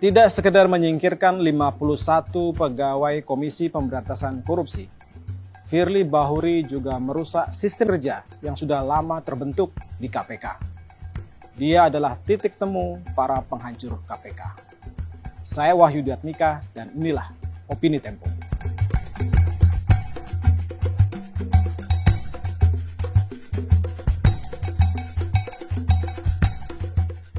Tidak sekedar menyingkirkan 51 pegawai Komisi Pemberantasan Korupsi, Firly Bahuri juga merusak sistem kerja yang sudah lama terbentuk di KPK. Dia adalah titik temu para penghancur KPK. Saya Wahyu Diatmika dan inilah Opini Tempo.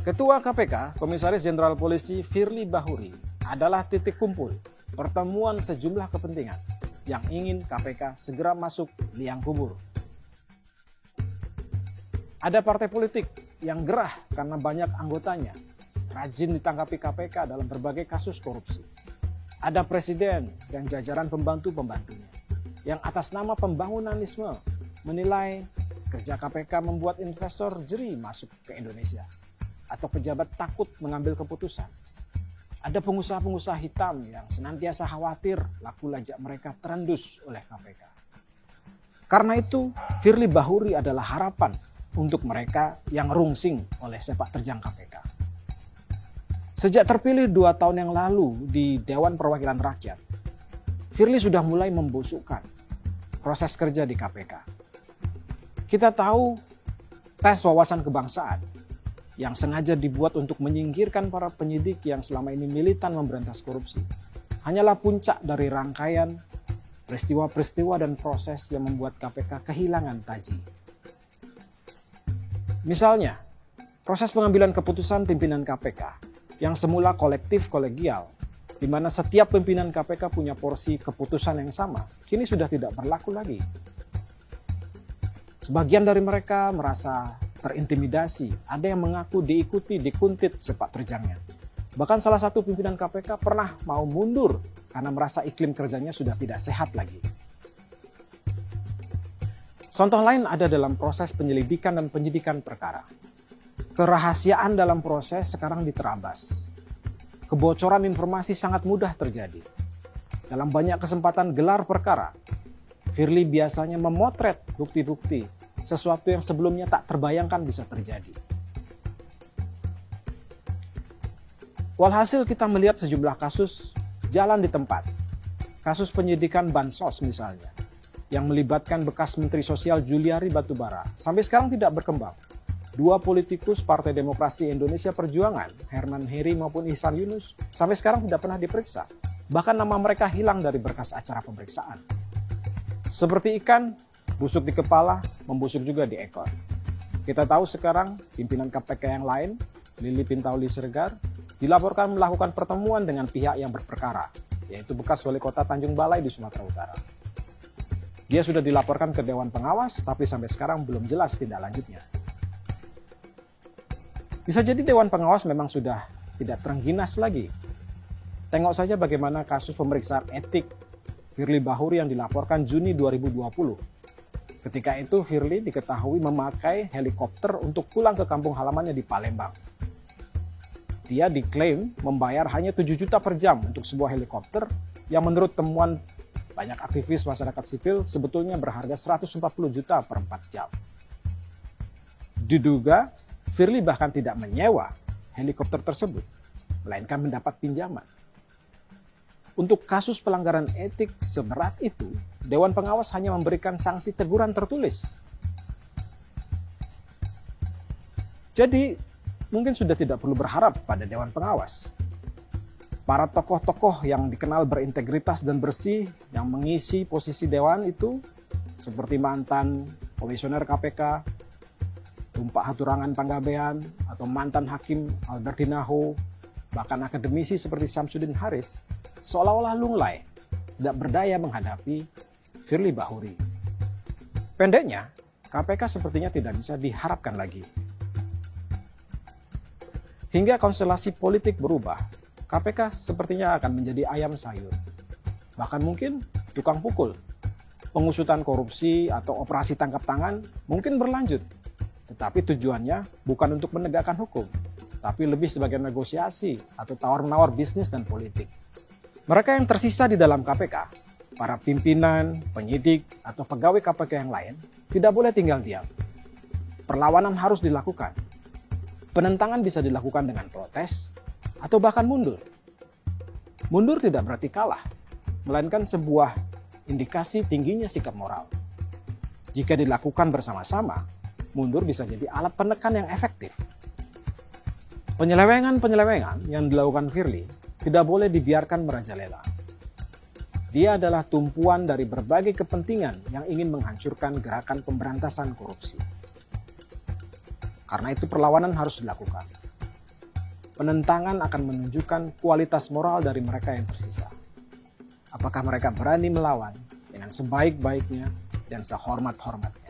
Ketua KPK, Komisaris Jenderal Polisi Firly Bahuri adalah titik kumpul pertemuan sejumlah kepentingan yang ingin KPK segera masuk liang kubur. Ada partai politik yang gerah karena banyak anggotanya rajin ditangkapi KPK dalam berbagai kasus korupsi. Ada presiden dan jajaran pembantu-pembantunya yang atas nama pembangunanisme menilai kerja KPK membuat investor jeri masuk ke Indonesia atau pejabat takut mengambil keputusan. Ada pengusaha-pengusaha hitam yang senantiasa khawatir laku lajak mereka terendus oleh KPK. Karena itu, Firly Bahuri adalah harapan untuk mereka yang rungsing oleh sepak terjang KPK. Sejak terpilih 2 tahun yang lalu di Dewan Perwakilan Rakyat, Firly sudah mulai membusukkan proses kerja di KPK. Kita tahu tes wawasan kebangsaan yang sengaja dibuat untuk menyingkirkan para penyidik yang selama ini militan memberantas korupsi hanyalah puncak dari rangkaian peristiwa-peristiwa dan proses yang membuat KPK kehilangan taji. Misalnya, proses pengambilan keputusan pimpinan KPK yang semula kolektif kolegial, di mana setiap pimpinan KPK punya porsi keputusan yang sama, kini sudah tidak berlaku lagi. Sebagian dari mereka merasa terintimidasi, ada yang mengaku dikuntit sepak terjangnya. Bahkan salah satu pimpinan KPK pernah mau mundur karena merasa iklim kerjanya sudah tidak sehat lagi. Contoh lain ada dalam proses penyelidikan dan penyidikan perkara. Kerahasiaan dalam proses sekarang diterabas. Kebocoran informasi sangat mudah terjadi. Dalam banyak kesempatan gelar perkara, Firly biasanya memotret bukti-bukti, sesuatu yang sebelumnya tak terbayangkan bisa terjadi. Walhasil kita melihat sejumlah kasus jalan di tempat. Kasus penyidikan Bansos misalnya, yang melibatkan bekas Menteri Sosial Juliari Batubara, sampai sekarang tidak berkembang. 2 politikus Partai Demokrasi Indonesia Perjuangan, Herman Heri maupun Ihsan Yunus, sampai sekarang tidak pernah diperiksa. Bahkan nama mereka hilang dari berkas acara pemeriksaan. Seperti ikan, busuk di kepala, membusuk juga di ekor. Kita tahu sekarang pimpinan KPK yang lain, Lili Pintauli Siregar, dilaporkan melakukan pertemuan dengan pihak yang berperkara, yaitu bekas wali kota Tanjung Balai di Sumatera Utara. Dia sudah dilaporkan ke Dewan Pengawas, tapi sampai sekarang belum jelas tindak lanjutnya. Bisa jadi Dewan Pengawas memang sudah tidak terengginas lagi. Tengok saja bagaimana kasus pemeriksaan etik Firly Bahuri yang dilaporkan Juni 2020. Ketika itu Firly diketahui memakai helikopter untuk pulang ke kampung halamannya di Palembang. Dia diklaim membayar hanya 7 juta per jam untuk sebuah helikopter yang menurut temuan banyak aktivis masyarakat sipil sebetulnya berharga 140 juta per 4 jam. Diduga Firly bahkan tidak menyewa helikopter tersebut, melainkan mendapat pinjaman. Untuk kasus pelanggaran etik seberat itu, Dewan Pengawas hanya memberikan sanksi teguran tertulis. Jadi, mungkin sudah tidak perlu berharap pada Dewan Pengawas. Para tokoh-tokoh yang dikenal berintegritas dan bersih yang mengisi posisi Dewan itu, seperti mantan Komisioner KPK, Tumpak Haturangan Panggabean, atau mantan Hakim Albertina Ho, bahkan akademisi seperti Syamsuddin Haris, seolah-olah lunglai, tidak berdaya menghadapi Firly Bahuri. Pendeknya, KPK sepertinya tidak bisa diharapkan lagi. Hingga konstelasi politik berubah, KPK sepertinya akan menjadi ayam sayur. Bahkan mungkin tukang pukul. Pengusutan korupsi atau operasi tangkap tangan mungkin berlanjut. Tetapi tujuannya bukan untuk menegakkan hukum, tapi lebih sebagai negosiasi atau tawar-menawar bisnis dan politik. Mereka yang tersisa di dalam KPK, para pimpinan, penyidik, atau pegawai KPK yang lain, tidak boleh tinggal diam. Perlawanan harus dilakukan. Penentangan bisa dilakukan dengan protes, atau bahkan mundur. Mundur tidak berarti kalah, melainkan sebuah indikasi tingginya sikap moral. Jika dilakukan bersama-sama, mundur bisa jadi alat penekan yang efektif. Penyelewengan-penyelewengan yang dilakukan Firly tidak boleh dibiarkan merajalela. Dia adalah tumpuan dari berbagai kepentingan yang ingin menghancurkan gerakan pemberantasan korupsi. Karena itu perlawanan harus dilakukan. Penentangan akan menunjukkan kualitas moral dari mereka yang tersisa. Apakah mereka berani melawan dengan sebaik-baiknya dan sehormat-hormatnya.